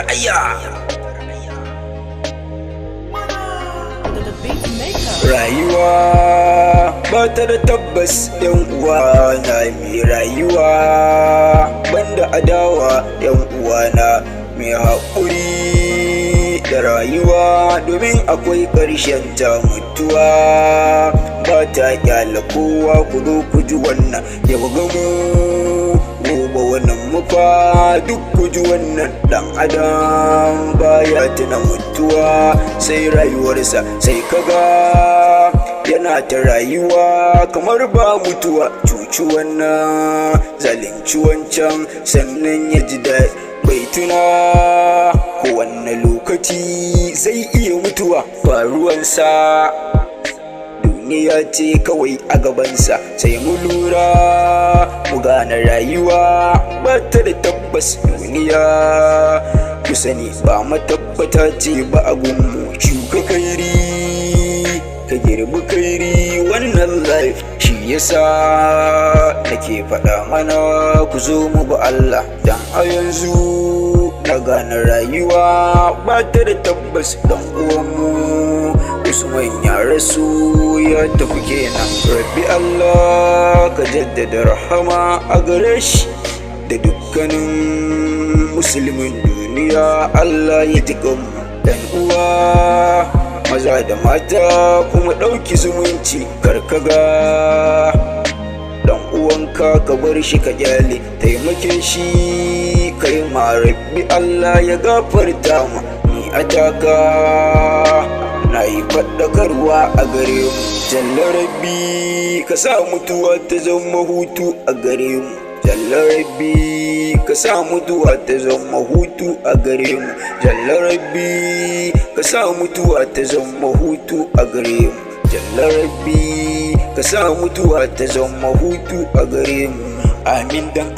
ayya. Rayuwa ba ta da tabbas yan uwa na mai rayuwa banda adawa yan uwa na mai haƙuri da rayuwa domin akwai ƙarshen ta mutuwa ba ta kyala kowa ku zo ku ji wannan yau gamu gobe wannan mufa duk ku ji wannan dan adam baya tuna mutuwa sai rayuwarsa sai kaga yana ta rayuwa kamar ba mutuwa cuci wannan zalunci wancan sannan ya ji daɗi bai tuna kowanne lokaci zai iya mutuwa faruwansa duniya ce kawai a gabansa sai mu lura mu gane rayuwa ba ta da tabbas duniya ku sani ba matabbata ce ba a gunmu shuka kairi ka girbi kairi wannan life shi yasa nake faɗa mana ku zo mu ba Allah dan a yanzu na gane rayuwa ba ta da tabbas dan uwanmu Usman ya rasu ya tafi kenan rabbi Allah ka jaddada rahama a gare shi da dukkanin musulmin duniya Allah ya jiƙa mu dan uwa maza da mata kuma ɗauki zumunci karkaga dan uwanka ka bar shi ka kyale taimake shi kai ma rabbi Allah ya gafarta mu ni ataka na yi faɗakarwa a gare mu jalla rabbi ka sa mutuwa ta zama hutu a gare mu jalla rabbi ka sa mutuwa ta zama hutu a gare mu jalla rabbi ka sa mutuwa ta zama hutu a gare mu jalla rabbi ka sa mutuwa ta zama hutu a gare mu amin dan